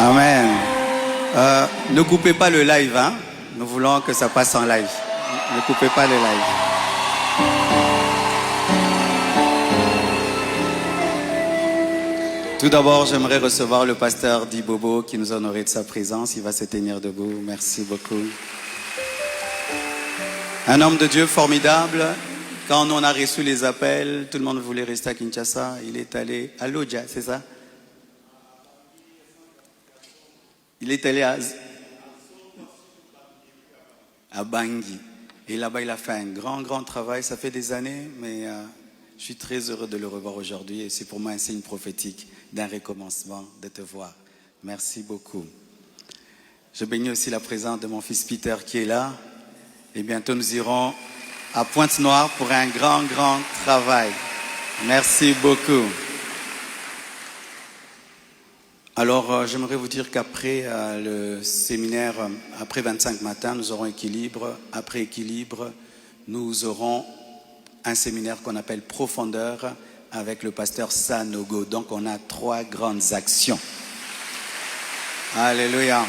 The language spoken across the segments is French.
Amen. Ne coupez pas le live, hein. Nous voulons que ça passe en live. Ne coupez pas le live. Tout d'abord, j'aimerais recevoir le pasteur Dibobo qui nous honorait de sa présence. Il va se tenir debout. Merci beaucoup. Un homme de Dieu formidable. Quand on a reçu les appels, tout le monde voulait rester à Kinshasa. Il est allé à Lodja, c'est ça? Il est allé à Bangui. Et là-bas, il a fait un grand travail. Ça fait des années, mais je suis très heureux de le revoir aujourd'hui. Et c'est pour moi un signe prophétique d'un recommencement, de te voir. Merci beaucoup. Je bénis aussi la présence de mon fils Peter qui est là. Et bientôt, nous irons à Pointe-Noire pour un grand travail. Merci beaucoup. Alors, j'aimerais vous dire qu'après le séminaire, après 25 matins, nous aurons équilibre. Après équilibre, nous aurons un séminaire qu'on appelle profondeur avec le pasteur Sanogo. Donc, on a 3 grandes actions. Alléluia.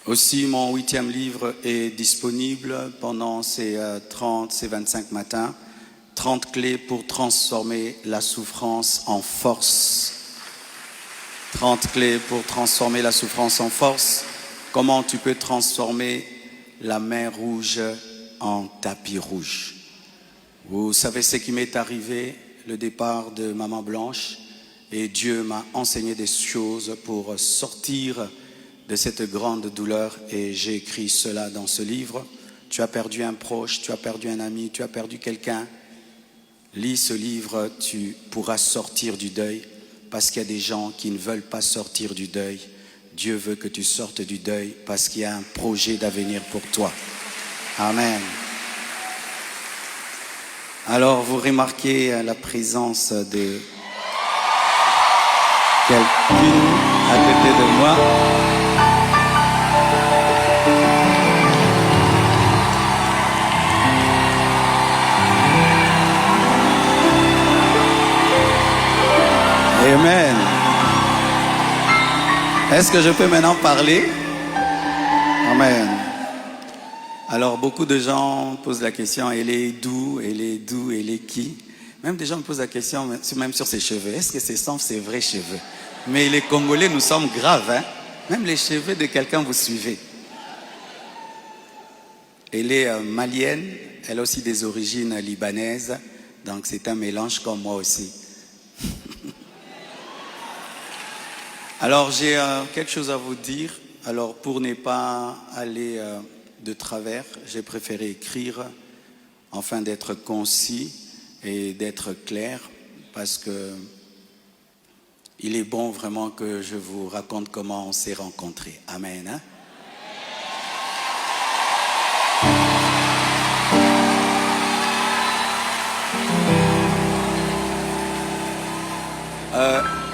Aussi, mon 8e livre est disponible pendant ces 25 matins. 30 clés pour transformer la souffrance en force. 30 clés pour transformer la souffrance en force. Comment tu peux transformer la mer rouge en tapis rouge. Vous savez ce qui m'est arrivé, le départ de Maman Blanche. Et Dieu m'a enseigné des choses pour sortir de cette grande douleur. Et j'ai écrit cela dans ce livre. Tu as perdu un proche, tu as perdu un ami, tu as perdu quelqu'un. Lis ce livre, tu pourras sortir du deuil parce qu'il y a des gens qui ne veulent pas sortir du deuil. Dieu veut que tu sortes du deuil parce qu'il y a un projet d'avenir pour toi. Amen. Alors, vous remarquez la présence de quelqu'un à côté de moi. Amen. Est-ce que je peux maintenant parler? Amen. Alors, beaucoup de gens posent la question, elle est d'où, elle est qui? Même des gens me posent la question, même sur ses cheveux. Est-ce que ce sont ses vrais cheveux? Mais les Congolais, nous sommes graves, hein? Même les cheveux de quelqu'un, vous suivez. Elle est malienne, elle a aussi des origines libanaises, donc c'est un mélange comme moi aussi. Alors, j'ai quelque chose à vous dire. Alors, pour ne pas aller de travers, j'ai préféré écrire afin d'être concis et d'être clair parce que il est bon vraiment que je vous raconte comment on s'est rencontrés. Amen. Hein?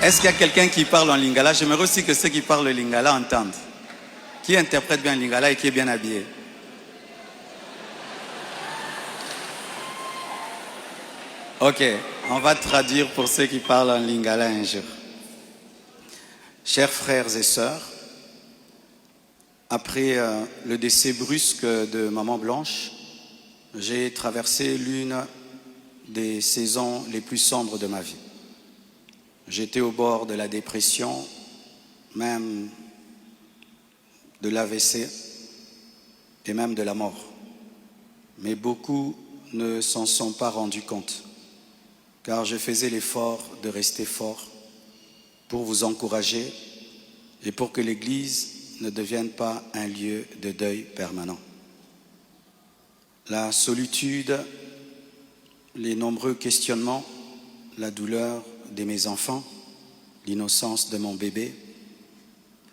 Est-ce qu'il y a quelqu'un qui parle en lingala? J'aimerais aussi que ceux qui parlent le lingala entendent. Qui interprète bien le lingala et qui est bien habillé? Ok, on va traduire pour ceux qui parlent en lingala un jour. Chers frères et sœurs, après le décès brusque de Maman Blanche, j'ai traversé l'une des saisons les plus sombres de ma vie. J'étais au bord de la dépression, même de l'AVC et même de la mort. Mais beaucoup ne s'en sont pas rendus compte, car je faisais l'effort de rester fort pour vous encourager et pour que l'Église ne devienne pas un lieu de deuil permanent. La solitude, les nombreux questionnements, la douleur de mes enfants, l'innocence de mon bébé,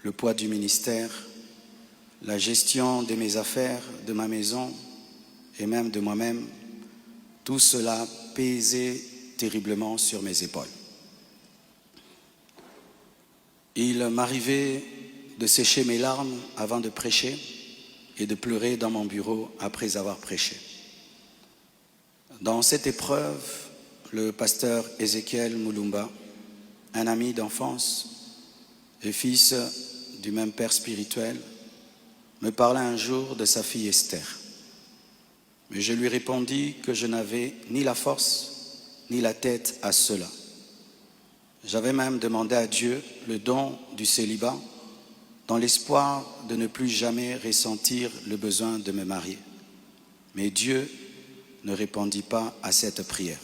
le poids du ministère, la gestion de mes affaires, de ma maison et même de moi-même, tout cela pesait terriblement sur mes épaules. Il m'arrivait de sécher mes larmes avant de prêcher et de pleurer dans mon bureau après avoir prêché. Dans cette épreuve, le pasteur Ézéchiel Moulumba un ami d'enfance et fils du même père spirituel, me parla un jour de sa fille Esther. Mais je lui répondis que je n'avais ni la force ni la tête à cela. J'avais même demandé à Dieu le don du célibat dans l'espoir de ne plus jamais ressentir le besoin de me marier. Mais Dieu ne répondit pas à cette prière.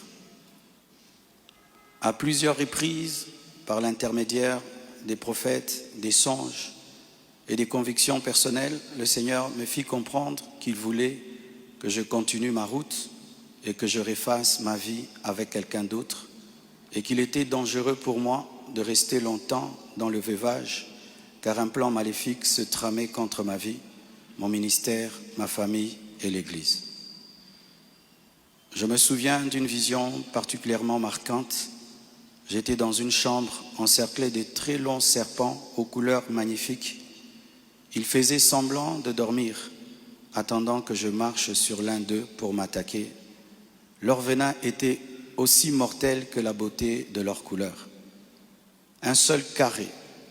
À plusieurs reprises, par l'intermédiaire des prophètes, des songes et des convictions personnelles, le Seigneur me fit comprendre qu'il voulait que je continue ma route et que je refasse ma vie avec quelqu'un d'autre et qu'il était dangereux pour moi de rester longtemps dans le veuvage car un plan maléfique se tramait contre ma vie, mon ministère, ma famille et l'Église. Je me souviens d'une vision particulièrement marquante. J'étais dans une chambre encerclée de très longs serpents aux couleurs magnifiques. Ils faisaient semblant de dormir, attendant que je marche sur l'un d'eux pour m'attaquer. Leur venin était aussi mortel que la beauté de leur couleur. Un seul carré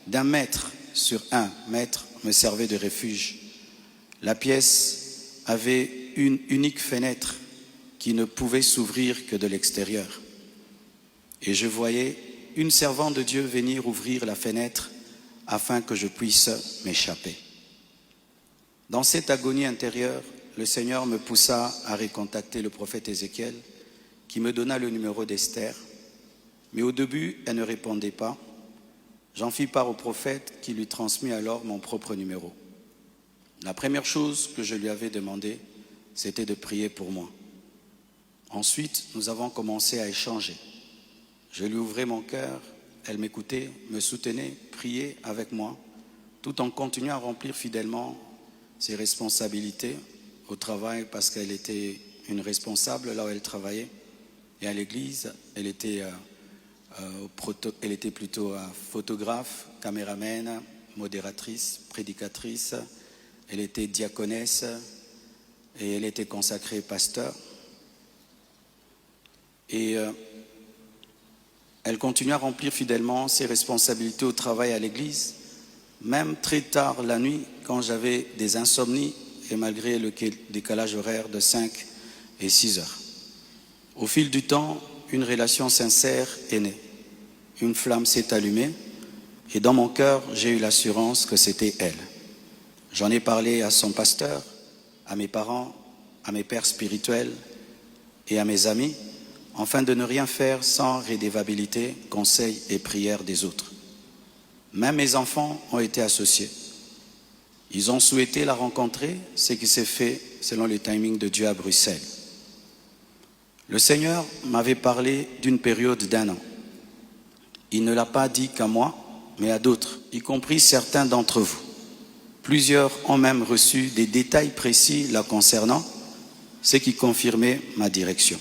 d'1 mètre sur 1 mètre me servait de refuge. La pièce avait une unique fenêtre qui ne pouvait s'ouvrir que de l'extérieur. Et je voyais une servante de Dieu venir ouvrir la fenêtre afin que je puisse m'échapper. Dans cette agonie intérieure, le Seigneur me poussa à recontacter le prophète Ézéchiel qui me donna le numéro d'Esther. Mais au début, elle ne répondait pas. J'en fis part au prophète qui lui transmit alors mon propre numéro. La première chose que je lui avais demandé, c'était de prier pour moi. Ensuite, nous avons commencé à échanger. Je lui ouvrais mon cœur, elle m'écoutait, me soutenait, priait avec moi, tout en continuant à remplir fidèlement ses responsabilités au travail parce qu'elle était une responsable là où elle travaillait. Et à l'église, elle était plutôt photographe, caméraman, modératrice, prédicatrice. Elle était diaconesse et elle était consacrée pasteur. Et elle continue à remplir fidèlement ses responsabilités au travail à l'église, même très tard la nuit quand j'avais des insomnies et malgré le décalage horaire de 5 et 6 heures. Au fil du temps, une relation sincère est née. Une flamme s'est allumée et dans mon cœur, j'ai eu l'assurance que c'était elle. J'en ai parlé à son pasteur, à mes parents, à mes pères spirituels et à mes amis, afin de ne rien faire sans rédévabilité, conseil et prière des autres. Même mes enfants ont été associés. Ils ont souhaité la rencontrer, ce qui s'est fait selon le timing de Dieu à Bruxelles. Le Seigneur m'avait parlé d'une période d'1 an. Il ne l'a pas dit qu'à moi, mais à d'autres, y compris certains d'entre vous. Plusieurs ont même reçu des détails précis la concernant, ce qui confirmait ma direction.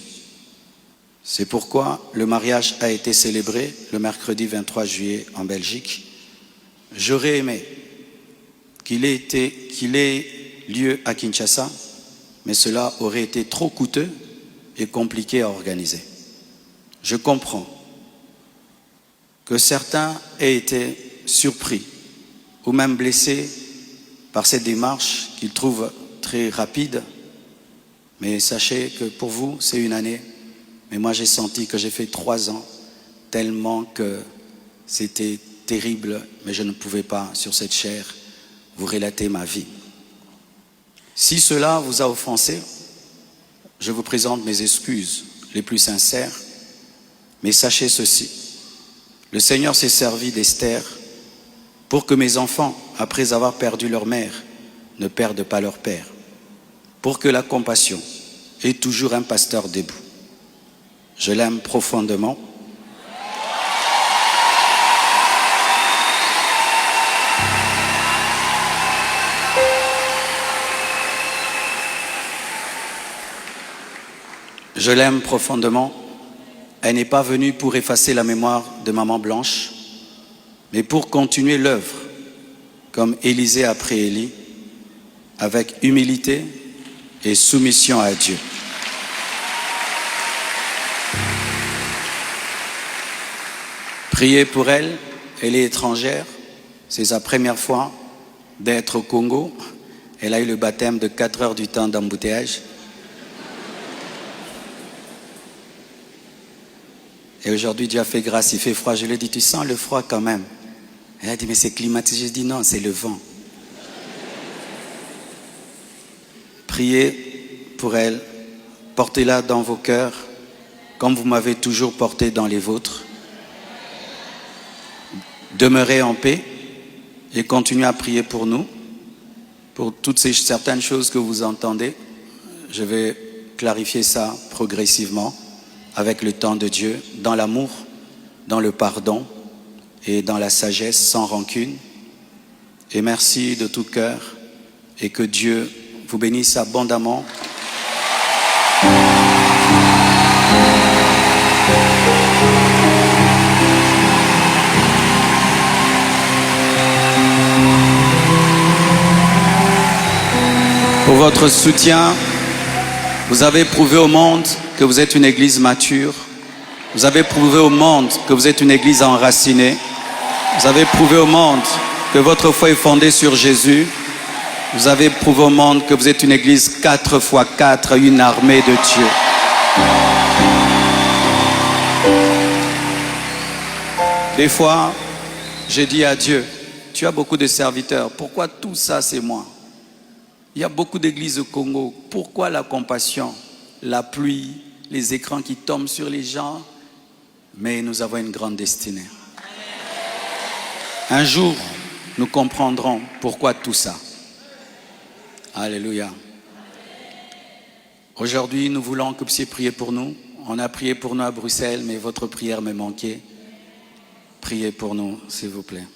C'est pourquoi le mariage a été célébré le mercredi 23 juillet en Belgique. J'aurais aimé qu'il ait lieu à Kinshasa, mais cela aurait été trop coûteux et compliqué à organiser. Je comprends que certains aient été surpris ou même blessés par cette démarche qu'ils trouvent très rapide, mais sachez que pour vous, c'est une année. Mais moi, j'ai senti que j'ai fait 3 ans, tellement que c'était terrible, mais je ne pouvais pas, sur cette chair, vous relater ma vie. Si cela vous a offensé, je vous présente mes excuses les plus sincères, mais sachez ceci, le Seigneur s'est servi d'Esther pour que mes enfants, après avoir perdu leur mère, ne perdent pas leur père, pour que la compassion ait toujours un pasteur debout. Je l'aime profondément. Je l'aime profondément. Elle n'est pas venue pour effacer la mémoire de Maman Blanche, mais pour continuer l'œuvre, comme Élisée après Élie, avec humilité et soumission à Dieu. Priez pour elle. Elle est étrangère. C'est sa première fois d'être au Congo. Elle a eu le baptême de 4 heures du temps d'embouteillage. Et aujourd'hui, Dieu a fait grâce, il fait froid. Je lui ai dit, tu sens le froid quand même? Elle a dit, mais c'est climatisé. Je dis, non, c'est le vent. Priez pour elle, portez-la dans vos cœurs, comme vous m'avez toujours porté dans les vôtres. Demeurez en paix et continuez à prier pour nous, pour toutes ces certaines choses que vous entendez. Je vais clarifier ça progressivement, avec le temps de Dieu, dans l'amour, dans le pardon et dans la sagesse, sans rancune. Et merci de tout cœur et que Dieu vous bénisse abondamment. Pour votre soutien, vous avez prouvé au monde que vous êtes une église mature. Vous avez prouvé au monde que vous êtes une église enracinée. Vous avez prouvé au monde que votre foi est fondée sur Jésus. Vous avez prouvé au monde que vous êtes une église 4x4, une armée de Dieu. Des fois, j'ai dit à Dieu, tu as beaucoup de serviteurs, pourquoi tout ça c'est moi? Il y a beaucoup d'églises au Congo, pourquoi la compassion, la pluie, les écrans qui tombent sur les gens? Mais nous avons une grande destinée. Un jour, nous comprendrons pourquoi tout ça. Alléluia. Aujourd'hui, nous voulons que vous puissiez prier pour nous. On a prié pour nous à Bruxelles, mais votre prière me manquait. Priez pour nous, s'il vous plaît.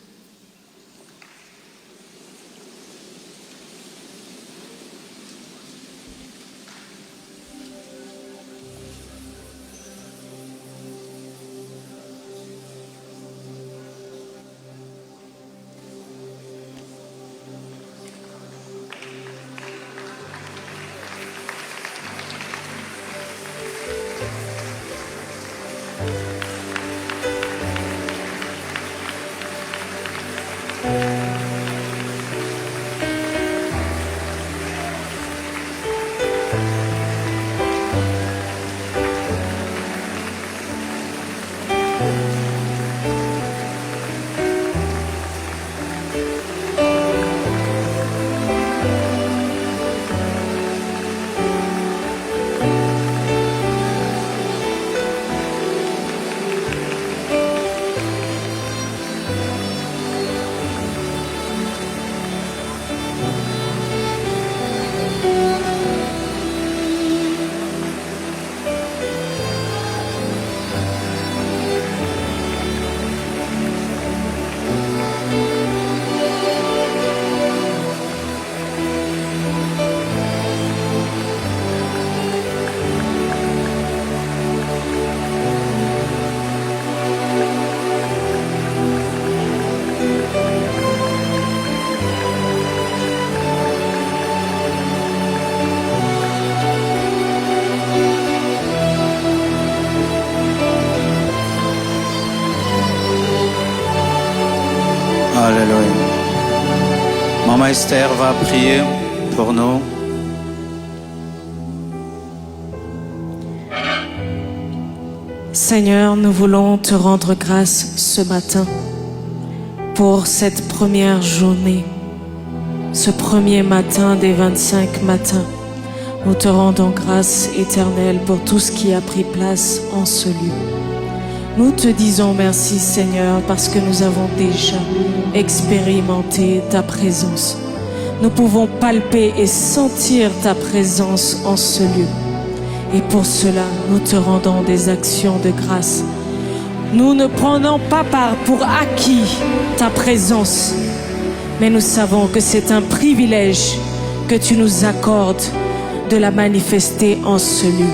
Alléluia. Maman Esther va prier pour nous. Seigneur, nous voulons te rendre grâce ce matin pour cette première journée, ce premier matin des 25 matins. Nous te rendons grâce éternelle pour tout ce qui a pris place en ce lieu. Nous te disons merci Seigneur parce que nous avons déjà expérimenté ta présence. Nous pouvons palper et sentir ta présence en ce lieu. Et pour cela, nous te rendons des actions de grâce. Nous ne prenons pas part pour acquis ta présence, mais nous savons que c'est un privilège que tu nous accordes de la manifester en ce lieu.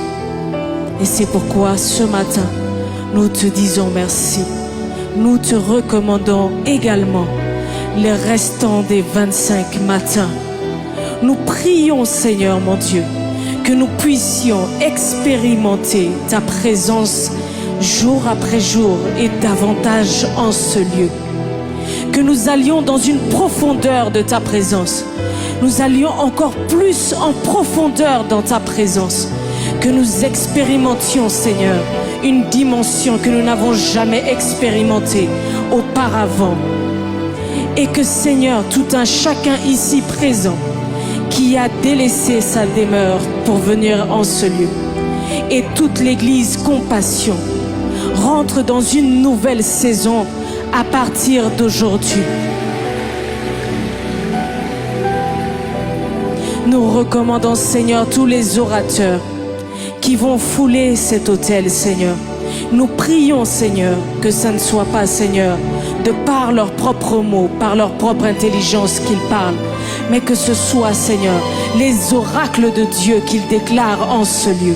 Et c'est pourquoi ce matin, nous te disons merci. Nous te recommandons également les restants des 25 matins. Nous prions, Seigneur mon Dieu, que nous puissions expérimenter ta présence jour après jour et davantage en ce lieu. Que nous allions dans une profondeur de ta présence. Nous allions encore plus en profondeur dans ta présence. Que nous expérimentions, Seigneur, une dimension que nous n'avons jamais expérimentée auparavant. Et que, Seigneur, tout un chacun ici présent qui a délaissé sa demeure pour venir en ce lieu, et toute l'Église Compassion, rentre dans une nouvelle saison à partir d'aujourd'hui. Nous recommandons, Seigneur, tous les orateurs qui vont fouler cet autel, Seigneur. Nous prions, Seigneur, que ça ne soit pas, Seigneur, de par leurs propres mots, par leur propre intelligence qu'ils parlent, mais que ce soit, Seigneur, les oracles de Dieu qu'ils déclarent en ce lieu.